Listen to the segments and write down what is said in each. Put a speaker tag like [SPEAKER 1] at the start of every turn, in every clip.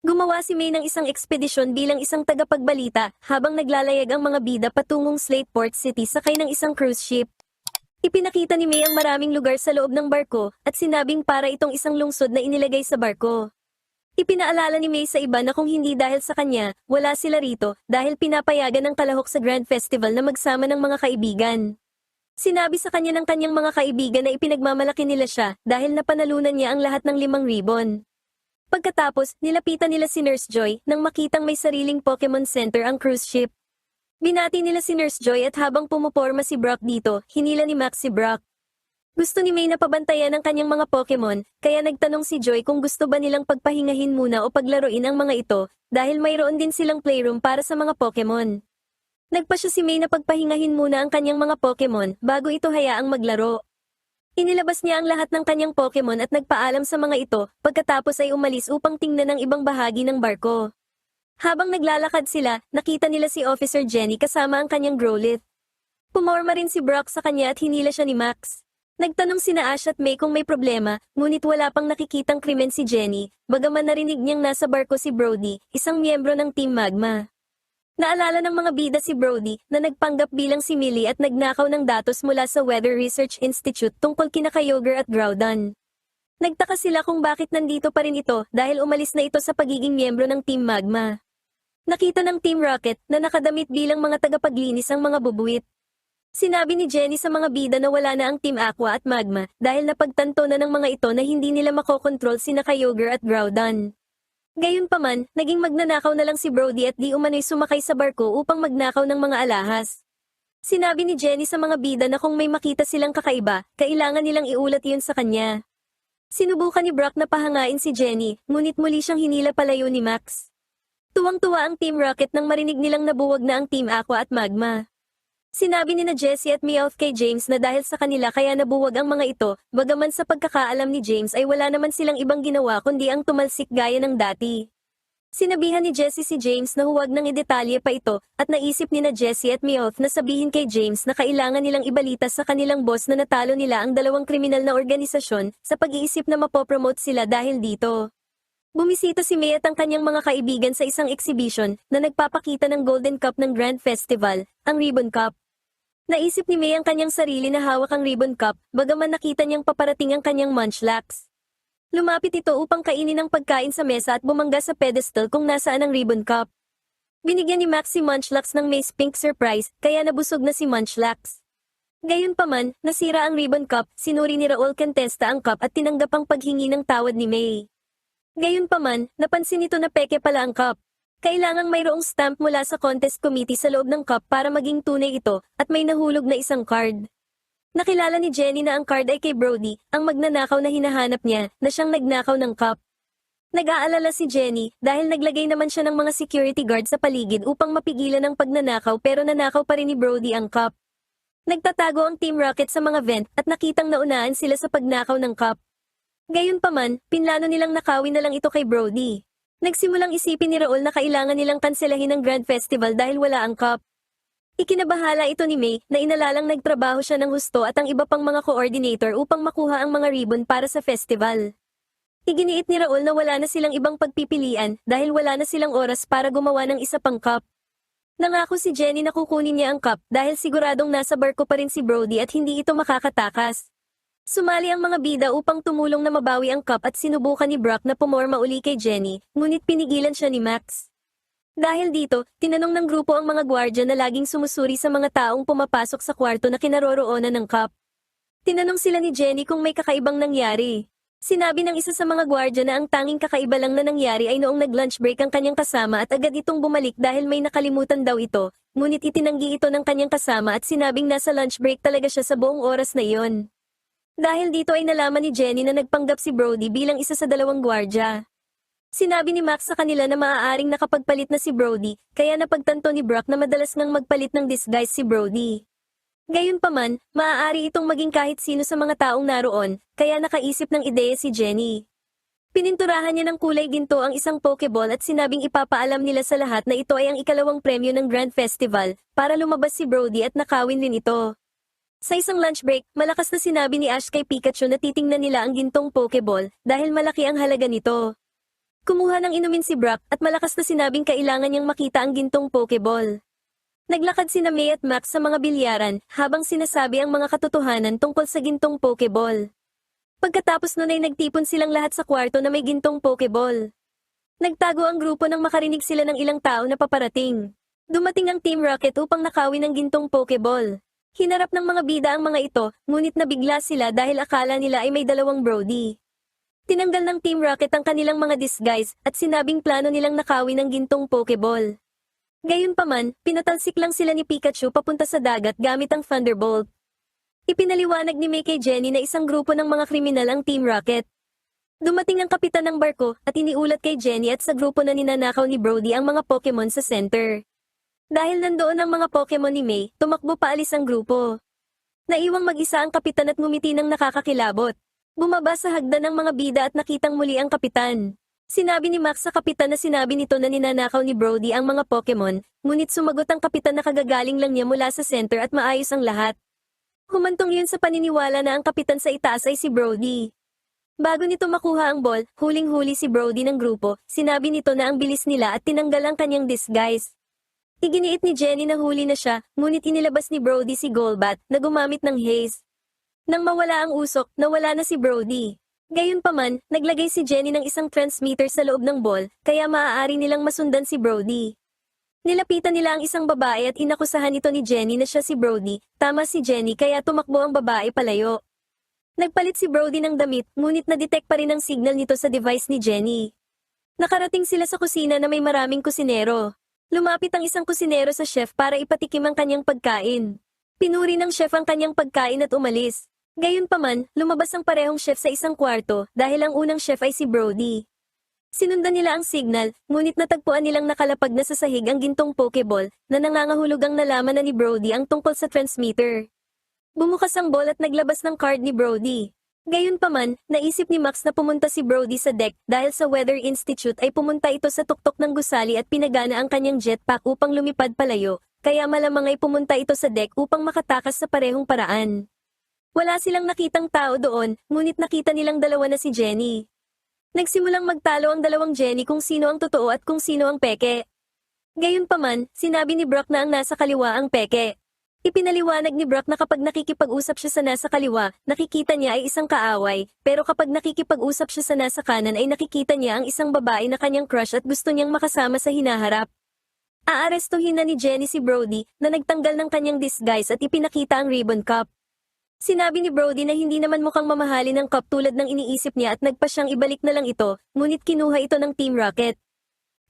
[SPEAKER 1] Gumawa si May ng isang ekspedisyon bilang isang tagapagbalita habang naglalayag ang mga bida patungong Slateport City sakay ng isang cruise ship. Ipinakita ni May ang maraming lugar sa loob ng barko at sinabing para itong isang lungsod na inilagay sa barko. Ipinaalala ni May sa iba na kung hindi dahil sa kanya, wala sila rito dahil pinapayagan ng kalahok sa Grand Festival na magsama ng mga kaibigan. Sinabi sa kanya ng kanyang mga kaibigan na ipinagmamalaki nila siya dahil napanalunan niya ang lahat ng 5 ribbon. Pagkatapos, nilapitan nila si Nurse Joy nang makitang may sariling Pokemon Center ang cruise ship. Binati nila si Nurse Joy at habang pumuporma si Brock dito, hinila ni Max si Brock. Gusto ni May na pabantayan ang kanyang mga Pokemon, kaya nagtanong si Joy kung gusto ba nilang pagpahingahin muna o paglaruin ang mga ito, dahil mayroon din silang playroom para sa mga Pokemon. Nagpasya si May na pagpahingahin muna ang kanyang mga Pokemon bago ito hayaang maglaro. Inilabas niya ang lahat ng kanyang Pokemon at nagpaalam sa mga ito, pagkatapos ay umalis upang tingnan ang ibang bahagi ng barko. Habang naglalakad sila, nakita nila si Officer Jenny kasama ang kanyang Growlithe. Pumorma rin si Brock sa kanya at hinila siya ni Max. Nagtanong sina Ash at May kung may problema, ngunit wala pang nakikitang krimen si Jenny, bagaman narinig niyang nasa barko si Brody, isang miyembro ng Team Magma. Naalala ng mga bida si Brody na nagpanggap bilang si Millie at nagnakaw ng datos mula sa Weather Research Institute tungkol kina Kyogre at Groudon. Nagtaka sila kung bakit nandito pa rin ito dahil umalis na ito sa pagiging miyembro ng Team Magma. Nakita ng Team Rocket na nakadamit bilang mga tagapaglinis ang mga bubuwit. Sinabi ni Jenny sa mga bida na wala na ang Team Aqua at Magma dahil napagtanto na ng mga ito na hindi nila makokontrol sina Kyogre at Groudon. Gayunpaman, naging magnanakaw na lang si Brody at di umano'y sumakay sa barko upang magnakaw ng mga alahas. Sinabi ni Jenny sa mga bida na kung may makita silang kakaiba, kailangan nilang iulat yun sa kanya. Sinubukan ni Brock na pahangain si Jenny, ngunit muli siyang hinila palayo ni Max. Tuwang-tuwa ang Team Rocket nang marinig nilang nabuwag na ang Team Aqua at Magma. Sinabi ni na Jessie at Meowth kay James na dahil sa kanila kaya nabuwag ang mga ito, bagaman sa pagkakaalam ni James ay wala naman silang ibang ginawa kundi ang tumalsik gaya ng dati. Sinabihan ni Jessie si James na huwag nang idetalye pa ito, at naisip ni na Jessie at Meowth na sabihin kay James na kailangan nilang ibalita sa kanilang boss na natalo nila ang 2 kriminal na organisasyon sa pag-iisip na mapopromote sila dahil dito. Bumisita si May at ang kanyang mga kaibigan sa isang exhibition na nagpapakita ng Golden Cup ng Grand Festival, ang Ribbon Cup. Naisip ni May ang kanyang sarili na hawak ang Ribbon Cup, bagaman nakita niyang paparating ang kanyang Munchlax. Lumapit ito upang kainin ang pagkain sa mesa at bumangga sa pedestal kung nasaan ang Ribbon Cup. Binigyan ni Max si Munchlax ng May's Pink Surprise, kaya nabusog na si Munchlax. Gayunpaman, nasira ang Ribbon Cup, sinuri ni Raul Contesta ang cup at tinanggap ang paghingi ng tawad ni May. Gayunpaman, napansin nito na peke pala ang cup. Kailangang mayroong stamp mula sa contest committee sa loob ng cup para maging tunay ito, at may nahulog na isang card. Nakilala ni Jenny na ang card ay kay Brody, ang magnanakaw na hinahanap niya, na siyang nagnakaw ng cup. Nag-aalala si Jenny dahil naglagay naman siya ng mga security guard sa paligid upang mapigilan ang pagnanakaw pero nanakaw pa rin ni Brody ang cup. Nagtatago ang Team Rocket sa mga vent at nakitang naunaan sila sa pagnakaw ng cup. Gayunpaman, pinlano nilang nakawin na lang ito kay Brody. Nagsimulang isipin ni Raul na kailangan nilang kanselahin ang Grand Festival dahil wala ang cup. Ikinabahala ito ni May na inalalang nagtrabaho siya ng husto at ang iba pang mga coordinator upang makuha ang mga ribbon para sa festival. Iginiit ni Raul na wala na silang ibang pagpipilian dahil wala na silang oras para gumawa ng isa pang cup. Nangako si Jenny na kukunin niya ang cup dahil siguradong nasa barko pa rin si Brody at hindi ito makakatakas. Sumali ang mga bida upang tumulong na mabawi ang cup at sinubukan ni Brock na pumorma uli kay Jenny, ngunit pinigilan siya ni Max. Dahil dito, tinanong ng grupo ang mga gwardya na laging sumusuri sa mga taong pumapasok sa kwarto na kinaroroonan ng cup. Tinanong sila ni Jenny kung may kakaibang nangyari. Sinabi ng isa sa mga gwardya na ang tanging kakaiba lang na nangyari ay noong nag-lunch break ang kanyang kasama at agad itong bumalik dahil may nakalimutan daw ito, ngunit itinanggi ito ng kanyang kasama at sinabing nasa lunch break talaga siya sa buong oras na iyon. Dahil dito ay nalaman ni Jenny na nagpanggap si Brody bilang isa sa 2 gwardya. Sinabi ni Max sa kanila na maaaring nakapagpalit na si Brody, kaya napagtanto ni Brock na madalas ngang magpalit ng disguise si Brody. Gayunpaman, maaari itong maging kahit sino sa mga taong naroon, kaya nakaisip ng ideya si Jenny. Pininturahan niya ng kulay ginto ang isang Pokeball at sinabing ipapaalam nila sa lahat na ito ay ang ikalawang premyo ng Grand Festival, para lumabas si Brody at nakawin din ito. Sa isang lunch break, malakas na sinabi ni Ash kay Pikachu na titingnan nila ang gintong Pokeball dahil malaki ang halaga nito. Kumuha ng inumin si Brock at malakas na sinabing kailangan niyang makita ang gintong Pokeball. Naglakad sina May at Max sa mga bilyaran habang sinasabi ang mga katotohanan tungkol sa gintong Pokeball. Pagkatapos nun ay nagtipon silang lahat sa kwarto na may gintong Pokeball. Nagtago ang grupo nang makarinig sila ng ilang tao na paparating. Dumating ang Team Rocket upang nakawin ang gintong Pokeball. Hinarap ng mga bida ang mga ito, ngunit nabigla sila dahil akala nila ay may dalawang Brody. Tinanggal ng Team Rocket ang kanilang mga disguise at sinabing plano nilang nakawin ang gintong Pokeball. Gayunpaman, pinatalsik lang sila ni Pikachu papunta sa dagat gamit ang Thunderbolt. Ipinaliwanag ni May kay Jenny na isang grupo ng mga kriminal ang Team Rocket. Dumating ang kapitan ng barko at iniulat kay Jenny at sa grupo na ninanakaw ni Brody ang mga Pokemon sa center. Dahil nandoon ang mga Pokemon ni May, tumakbo paalis ang grupo. Naiwang mag-isa ang kapitan at ngumiti ng nakakakilabot. Bumaba sa hagdan ng mga bida at nakitang muli ang kapitan. Sinabi ni Max sa kapitan na sinabi nito na ninanakaw ni Brody ang mga Pokemon, ngunit sumagot ang kapitan na kagagaling lang niya mula sa center at maayos ang lahat. Humantong yun sa paniniwala na ang kapitan sa itaas ay si Brody. Bago nito makuha ang ball, huling-huli si Brody ng grupo, sinabi nito na ang bilis nila at tinanggal ang kanyang disguise. Iginiit ni Jenny na huli na siya, ngunit inilabas ni Brody si Golbat na gumamit ng haze. Nang mawala ang usok, nawala na si Brody. Gayunpaman, naglagay si Jenny ng isang transmitter sa loob ng ball, kaya maaari nilang masundan si Brody. Nilapitan nila ang isang babae at inakusahan ito ni Jenny na siya si Brody, tama si Jenny kaya tumakbo ang babae palayo. Nagpalit si Brody ng damit, ngunit na-detect pa rin ang signal nito sa device ni Jenny. Nakarating sila sa kusina na may maraming kusinero. Lumapit ang isang kusinero sa chef para ipatikim ang kanyang pagkain. Pinuri ng chef ang kanyang pagkain at umalis. Gayunpaman, lumabas ang parehong chef sa isang kwarto dahil ang unang chef ay si Brody. Sinundan nila ang signal, ngunit natagpuan nilang nakalapag na sa sahig ang gintong Pokeball na nangangahulugang nalaman na ni Brody ang tungkol sa transmitter. Bumukas ang ball at naglabas ng card ni Brody. Gayunpaman, naisip ni Max na pumunta si Brody sa deck dahil sa Weather Institute ay pumunta ito sa tuktok ng gusali at pinagana ang kanyang jetpack upang lumipad palayo, kaya malamang ay pumunta ito sa deck upang makatakas sa parehong paraan. Wala silang nakitang tao doon, ngunit nakita nilang dalawa na si Jenny. Nagsimulang magtalo ang dalawang Jenny kung sino ang totoo at kung sino ang peke. Gayunpaman, sinabi ni Brock na ang nasa kaliwa ang peke. Ipinaliwanag ni Brock na kapag nakikipag-usap siya sa nasa kaliwa, nakikita niya ay isang kaaway, pero kapag nakikipag-usap siya sa nasa kanan ay nakikita niya ang isang babae na kanyang crush at gusto niyang makasama sa hinaharap. Aarestuhin na ni Jenny si Brody na nagtanggal ng kanyang disguise at ipinakita ang ribbon cup. Sinabi ni Brody na hindi naman mukhang mamahalin ang cup tulad ng iniisip niya at nagpa siyang ibalik na lang ito, ngunit kinuha ito ng Team Rocket.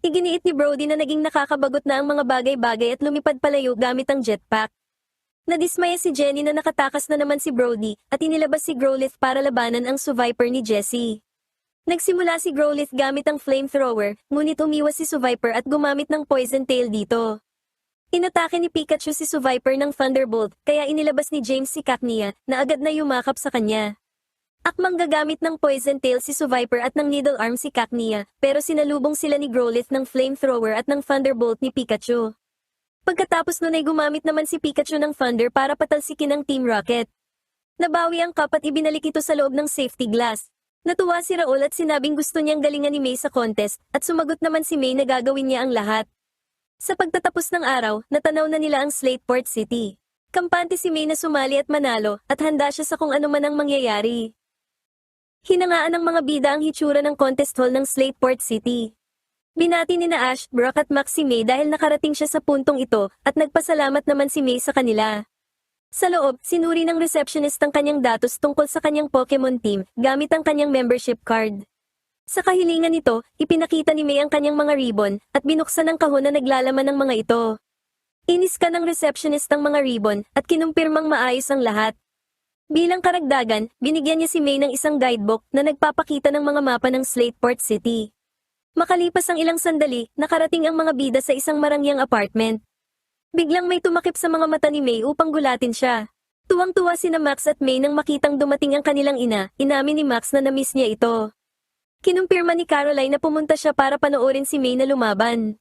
[SPEAKER 1] Iginiit ni Brody na naging nakakabagot na ang mga bagay-bagay at lumipad palayo gamit ang jetpack. Nadismaya si Jenny na nakatakas na naman si Brody at inilabas si Growlithe para labanan ang Survivor ni Jessie. Nagsimula si Growlithe gamit ang flamethrower, ngunit umiwas si Survivor at gumamit ng Poison Tail dito. Inatake ni Pikachu si Survivor ng Thunderbolt, kaya inilabas ni James si Cacnea na agad na yumakap sa kanya. Akmang gagamit ng Poison Tail si Survivor at ng Needle Arm si Cacnea, pero sinalubong sila ni Growlithe ng flamethrower at ng Thunderbolt ni Pikachu. Pagkatapos nun ay gumamit naman si Pikachu ng Thunder para patalsikin ang Team Rocket. Nabawi ang cup at ibinalik ito sa loob ng safety glass. Natuwa si Raul at sinabing gusto niyang galingan ni May sa contest at sumagot naman si May na gagawin niya ang lahat. Sa pagtatapos ng araw, natanaw na nila ang Slateport City. Kampante si May na sumali at manalo at handa siya sa kung ano man ang mangyayari. Hinangaan ng mga bida ang hitsura ng contest hall ng Slateport City. Binati ni na Ash, Brock at Max si May dahil nakarating siya sa puntong ito at nagpasalamat naman si May sa kanila. Sa loob, sinuri ng receptionist ang kanyang datos tungkol sa kanyang Pokemon team gamit ang kanyang membership card. Sa kahilingan nito, ipinakita ni May ang kanyang mga ribbon at binuksan ang kahon na naglalaman ng mga ito. Iniska ng receptionist ang mga ribbon at kinumpirmang maayos ang lahat. Bilang karagdagan, binigyan niya si May ng isang guidebook na nagpapakita ng mga mapa ng Slateport City. Makalipas ang ilang sandali, nakarating ang mga bida sa isang marangyang apartment. Biglang may tumakip sa mga mata ni May upang gulatin siya. Tuwang-tuwa sina Max at May nang makitang dumating ang kanilang ina, inamin ni Max na namiss niya ito. Kinumpirma ni Caroline na pumunta siya para panoorin si May na lumaban.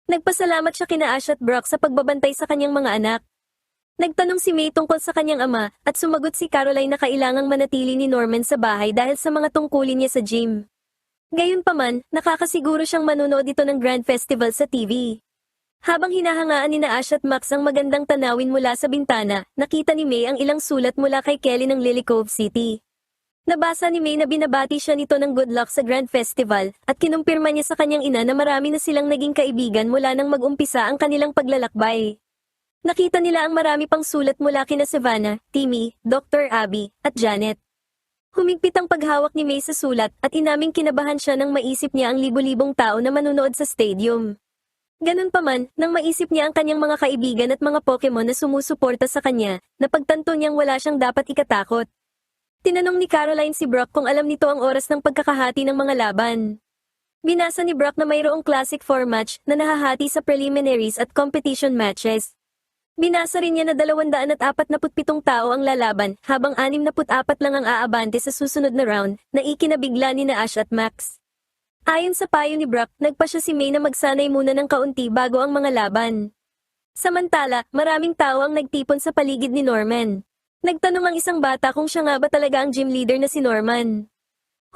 [SPEAKER 1] Nagpasalamat siya kina Ash at Brock sa pagbabantay sa kanyang mga anak. Nagtanong si May tungkol sa kanyang ama at sumagot si Caroline na kailangang manatili ni Norman sa bahay dahil sa mga tungkulin niya sa gym. Gayunpaman, nakakasiguro siyang manonood ito ng Grand Festival sa TV. Habang hinahangaan ni na Ash at Max ang magandang tanawin mula sa bintana, nakita ni May ang ilang sulat mula kay Kelly ng Lily Cove City. Nabasa ni May na binabati siya nito ng good luck sa Grand Festival, at kinumpirma niya sa kanyang ina na marami na silang naging kaibigan mula nang mag-umpisa ang kanilang paglalakbay. Nakita nila ang marami pang sulat mula kina Savannah, Timmy, Dr. Abby, at Janet. Humigpit ang paghawak ni May sa sulat at inaming kinabahan siya nang maisip niya ang libo-libong tao na manonood sa stadium. Ganun pa man, nang maisip niya ang kanyang mga kaibigan at mga Pokemon na sumusuporta sa kanya, napagtanto niyang wala siyang dapat ikatakot. Tinanong ni Caroline si Brock kung alam nito ang oras ng pagkakahati ng mga laban. Binasa ni Brock na mayroong Classic 4 match na nahahati sa preliminaries at competition matches. Binasa rin niya na 247 tao ang lalaban, habang 64 lang ang aabante sa susunod na round, na ikinabigla ni na Ash at Max. Ayon sa payo ni Brock, nagpa siya si May na magsanay muna ng kaunti bago ang mga laban. Samantala, maraming tao ang nagtipon sa paligid ni Norman. Nagtanong ang isang bata kung siya nga ba talaga ang gym leader na si Norman.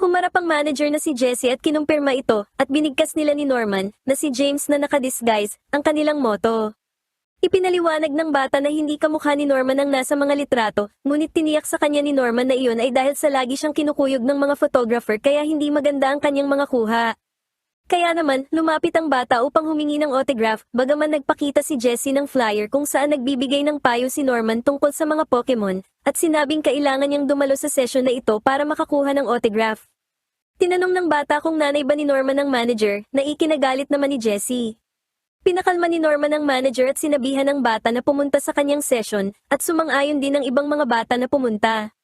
[SPEAKER 1] Humarap ang manager na si Jessie at kinumpirma ito, at binigkas nila ni Norman, na si James na nakadisguise, ang kanilang motto. Ipinaliwanag ng bata na hindi kamukha ni Norman ang nasa mga litrato, ngunit tiniyak sa kanya ni Norman na iyon ay dahil sa lagi siyang kinukuyog ng mga photographer kaya hindi maganda ang kanyang mga kuha. Kaya naman, lumapit ang bata upang humingi ng autograph, bagaman nagpakita si Jessie ng flyer kung saan nagbibigay ng payo si Norman tungkol sa mga Pokemon, at sinabing kailangan niyang dumalo sa session na ito para makakuha ng autograph. Tinanong ng bata kung nanay ba ni Norman ang manager, na ikinagalit naman ni Jessie. Pinakalma ni Norman ang manager at sinabihan ng bata na pumunta sa kanyang session, at sumang-ayon din ng ibang mga bata na pumunta.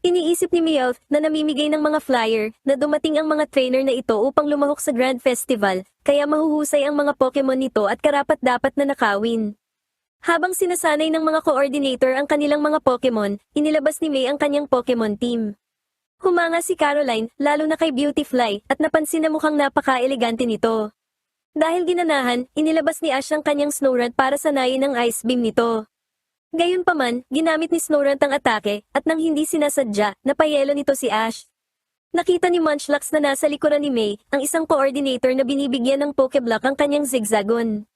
[SPEAKER 1] Iniisip ni Meowth na namimigay ng mga flyer na dumating ang mga trainer na ito upang lumahok sa Grand Festival, kaya mahuhusay ang mga Pokemon nito at karapat-dapat na nakawin. Habang sinasanay ng mga coordinator ang kanilang mga Pokemon, inilabas ni May ang kanyang Pokemon team. Humanga si Caroline, lalo na kay Beautifly, at napansin na mukhang napaka-elegante nito. Dahil ginanahan, inilabas ni Ash ang kanyang Snorunt para sanayin ang Ice Beam nito. Gayunpaman, ginamit ni Snorunt ang atake, at nang hindi sinasadya, napayelo nito si Ash. Nakita ni Munchlax na nasa likuran ni May, ang isang coordinator na binibigyan ng Pokeblock ang kanyang Zigzagoon.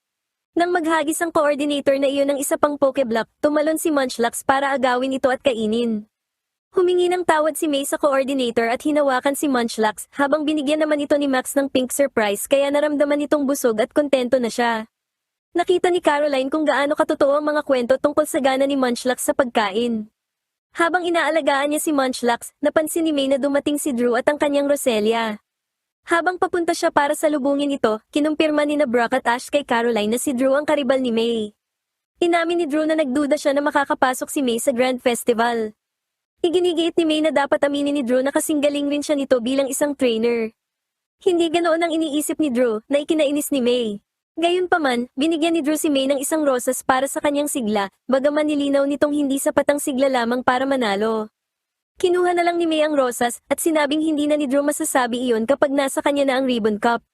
[SPEAKER 1] Nang maghagis ang coordinator na iyon ng isa pang Pokeblock, tumalon si Munchlax para agawin ito at kainin. Humingi ng tawad si May sa coordinator at hinawakan si Munchlax, habang binigyan naman ito ni Max ng pink surprise kaya naramdaman nitong busog at kontento na siya. Nakita ni Caroline kung gaano katotoo ang mga kwento tungkol sa gana ni Munchlax sa pagkain. Habang inaalagaan niya si Munchlax, napansin ni May na dumating si Drew at ang kanyang Roselia. Habang papunta siya para salubungin ito, kinumpirma ni na Brock at Ash kay Caroline na si Drew ang karibal ni May. Inamin ni Drew na nagduda siya na makakapasok si May sa Grand Festival. Iginigiit ni May na dapat aminin ni Drew na kasing galing rin siya nito bilang isang trainer. Hindi ganoon ang iniisip ni Drew na ikinainis ni May. Gayunpaman, binigyan ni Drew si May ng isang rosas para sa kanyang sigla, bagaman nilinaw nitong hindi sapat ang sigla lamang para manalo. Kinuha na lang ni May ang rosas, at sinabing hindi na ni Drew masasabi iyon kapag nasa kanya na ang ribbon cup.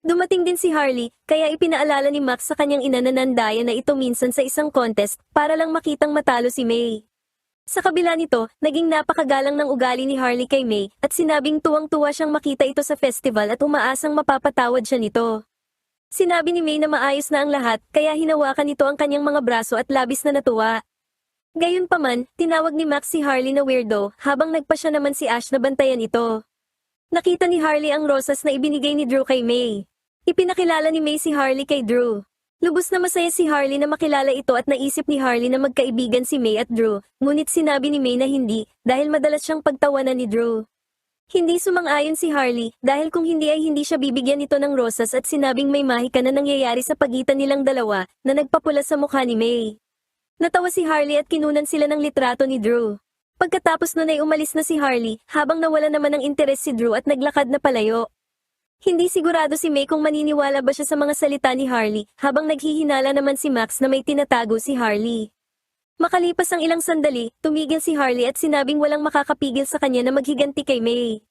[SPEAKER 1] Dumating din si Harley, kaya ipinaalala ni Max sa kanyang ina na nandaya na ito minsan sa isang contest, para lang makitang matalo si May. Sa kabila nito, naging napakagalang ng ugali ni Harley kay May, at sinabing tuwang-tuwa siyang makita ito sa festival at umaasang mapapatawad siya nito. Sinabi ni May na maayos na ang lahat, kaya hinawakan nito ang kanyang mga braso at labis na natuwa. Gayunpaman, tinawag ni Max si Harley na weirdo, habang nagpa siya naman si Ash na bantayan ito. Nakita ni Harley ang rosas na ibinigay ni Drew kay May. Ipinakilala ni May si Harley kay Drew. Lubos na masaya si Harley na makilala ito at naisip ni Harley na magkaibigan si May at Drew, ngunit sinabi ni May na hindi, dahil madalas siyang pagtawanan ni Drew. Hindi sumang-ayon si Harley, dahil kung hindi ay hindi siya bibigyan nito ng rosas at sinabing may mahika na nangyayari sa pagitan nilang dalawa, na nagpapula sa mukha ni May. Natawa si Harley at kinunan sila ng litrato ni Drew. Pagkatapos nun ay umalis na si Harley, habang nawala naman ng interes si Drew at naglakad na palayo. Hindi sigurado si May kung maniniwala ba siya sa mga salita ni Harley, habang naghihinala naman si Max na may tinatago si Harley. Makalipas ang ilang sandali, tumigil si Harley at sinabing walang makakapigil sa kanya na maghiganti kay May.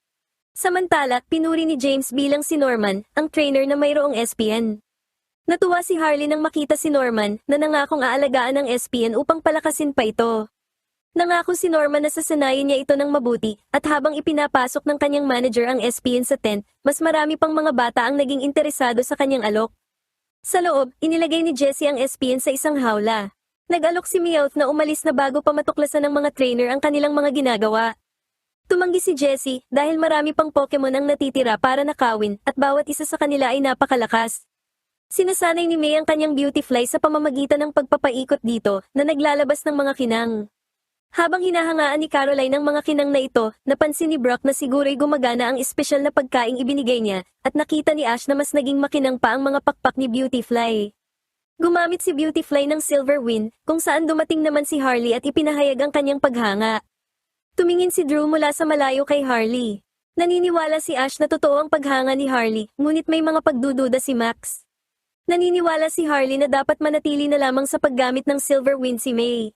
[SPEAKER 1] Samantala, pinuri ni James bilang si Norman, ang trainer na mayroong SPN. Natuwa si Harley nang makita si Norman na nangakong aalagaan ng SPN upang palakasin pa ito. Nangako si Norman na sasanayin niya ito ng mabuti, at habang ipinapasok ng kanyang manager ang SPN sa tent, mas marami pang mga bata ang naging interesado sa kanyang alok. Sa loob, inilagay ni Jessie ang SPN sa isang hawla. Nag-alok si Meowth na umalis na bago pa matuklasan ng mga trainer ang kanilang mga ginagawa. Tumanggi si Jessie dahil marami pang Pokemon ang natitira para nakawin at bawat isa sa kanila ay napakalakas. Sinasanay ni May ang kanyang Beautifly sa pamamagitan ng pagpapaikot dito na naglalabas ng mga kinang. Habang hinahangaan ni Caroline ang mga kinang na ito, napansin ni Brock na siguro'y gumagana ang espesyal na pagkaing ibinigay niya, at nakita ni Ash na mas naging makinang pa ang mga pakpak ni Beautifly. Gumamit si Beautifly ng Silver Wind, kung saan dumating naman si Harley at ipinahayag ang kanyang paghanga. Tumingin si Drew mula sa malayo kay Harley. Naniniwala si Ash na totoo ang paghanga ni Harley, ngunit may mga pagdududa si Max. Naniniwala si Harley na dapat manatili na lamang sa paggamit ng Silver Wind si May.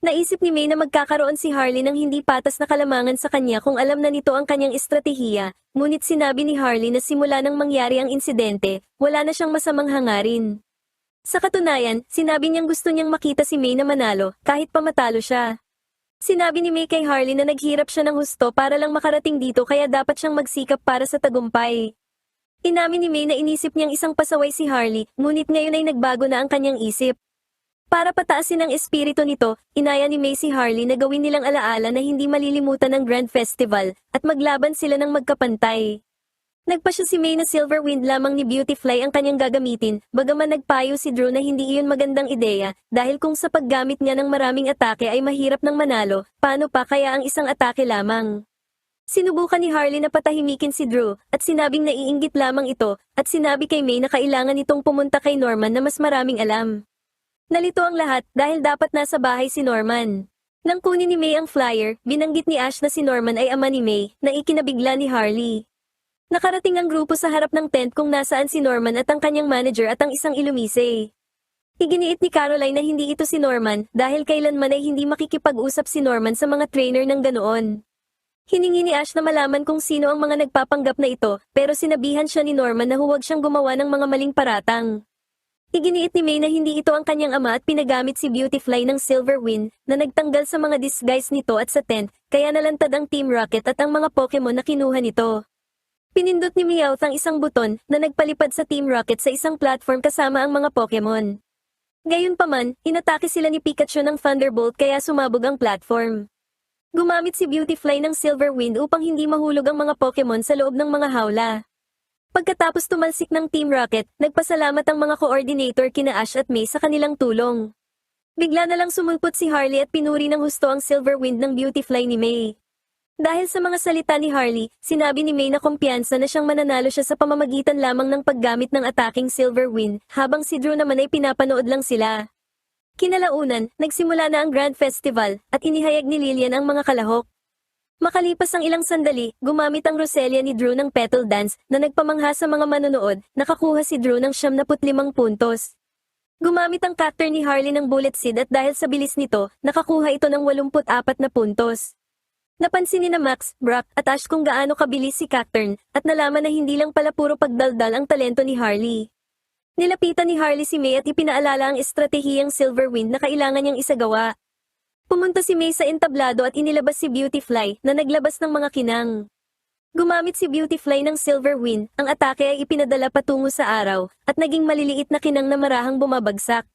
[SPEAKER 1] Naisip ni May na magkakaroon si Harley ng hindi patas na kalamangan sa kanya kung alam na nito ang kanyang estratehiya, ngunit sinabi ni Harley na simula nang mangyari ang insidente, wala na siyang masamang hangarin. Sa katunayan, sinabi niyang gusto niyang makita si May na manalo, kahit pa matalo siya. Sinabi ni May kay Harley na naghirap siya ng husto para lang makarating dito kaya dapat siyang magsikap para sa tagumpay. Inamin ni May na inisip niyang isang pasaway si Harley, ngunit ngayon ay nagbago na ang kanyang isip. Para pataasin ang espiritu nito, inaya ni May si Harley na gawin nilang alaala na hindi malilimutan ang Grand Festival, at maglaban sila ng magkapantay. Nagpasya si May na Silver Wind lamang ni Beautifly ang kanyang gagamitin, bagaman nagpayo si Drew na hindi iyon magandang ideya, dahil kung sa paggamit niya ng maraming atake ay mahirap nang manalo, paano pa kaya ang isang atake lamang? Sinubukan ni Harley na patahimikin si Drew, at sinabing naiinggit lamang ito, at sinabi kay May na kailangan itong pumunta kay Norman na mas maraming alam. Nalito ang lahat dahil dapat nasa bahay si Norman. Nang kunin ni May ang flyer, binanggit ni Ash na si Norman ay ama ni May, na ikinabigla ni Harley. Nakarating ang grupo sa harap ng tent kung nasaan si Norman at ang kanyang manager at ang isang ilumise. Iginiit ni Caroline na hindi ito si Norman dahil kailanman ay hindi makikipag-usap si Norman sa mga trainer ng ganoon. Hiningi ni Ash na malaman kung sino ang mga nagpapanggap na ito, pero sinabihan siya ni Norman na huwag siyang gumawa ng mga maling paratang. Iginiit ni May na hindi ito ang kanyang ama at pinagamit si Beautifly ng Silver Wind na nagtanggal sa mga disguise nito at sa tent, kaya nalantad ang Team Rocket at ang mga Pokemon na kinuha nito. Pinindot ni Meowth ang isang buton na nagpalipad sa Team Rocket sa isang platform kasama ang mga Pokemon. Gayunpaman, inatake sila ni Pikachu ng Thunderbolt kaya sumabog ang platform. Gumamit si Beautifly ng Silver Wind upang hindi mahulog ang mga Pokemon sa loob ng mga hawla. Pagkatapos tumalsik ng Team Rocket, nagpasalamat ang mga coordinator kina Ash at May sa kanilang tulong. Bigla na lang sumulpot si Harley at pinuri ng husto ang Silver Wind ng Beautifly ni May. Dahil sa mga salita ni Harley, sinabi ni May na kumpiyansa na siyang mananalo siya sa pamamagitan lamang ng paggamit ng ataking Silver Wind, habang si Drew naman ay pinapanood lang sila. Kinalaunan, nagsimula na ang Grand Festival, at inihayag ni Lillian ang mga kalahok. Makalipas ang ilang sandali, gumamit ang Roselia ni Drew ng Petal Dance na nagpamangha sa mga manonood, nakakuha si Drew ng 75 puntos. Gumamit ang Cacturne ni Harley ng Bullet Seed at dahil sa bilis nito, nakakuha ito ng 84 na puntos. Napansin ni na Max, Brock at Ash kung gaano kabilis si Cacturne at nalaman na hindi lang pala puro pagdaldal ang talento ni Harley. Nilapitan ni Harley si May at ipinaalala ang estratehiyang Silver Wind na kailangan niyang isagawa. Pumunta si May sa entablado at inilabas si Beautifly na naglabas ng mga kinang. Gumamit si Beautifly ng Silver Wind, ang atake ay ipinadala patungo sa araw, at naging maliliit na kinang na marahang bumabagsak.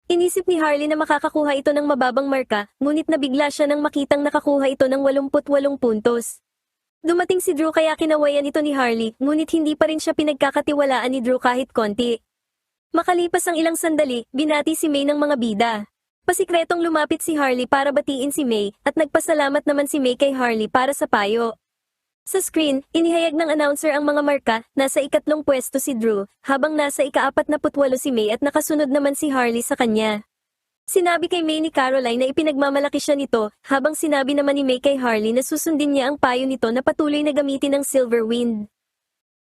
[SPEAKER 1] Inisip ni Harley na makakakuha ito ng mababang marka, ngunit nabigla siya nang makitang nakakuha ito ng 88 puntos. Dumating si Drew kaya kinawayan ito ni Harley, ngunit hindi pa rin siya pinagkakatiwalaan ni Drew kahit konti. Makalipas ang ilang sandali, binati si May ng mga bida. Pasikretong lumapit si Harley para batiin si May, at nagpasalamat naman si May kay Harley para sa payo. Sa screen, inihayag ng announcer ang mga marka, nasa ikatlong pwesto si Drew, habang nasa ika-48 si May at nakasunod naman si Harley sa kanya. Sinabi kay May ni Caroline na ipinagmamalaki siya nito, habang sinabi naman ni May kay Harley na susundin niya ang payo nito na patuloy na gamitin ang Silver Wind.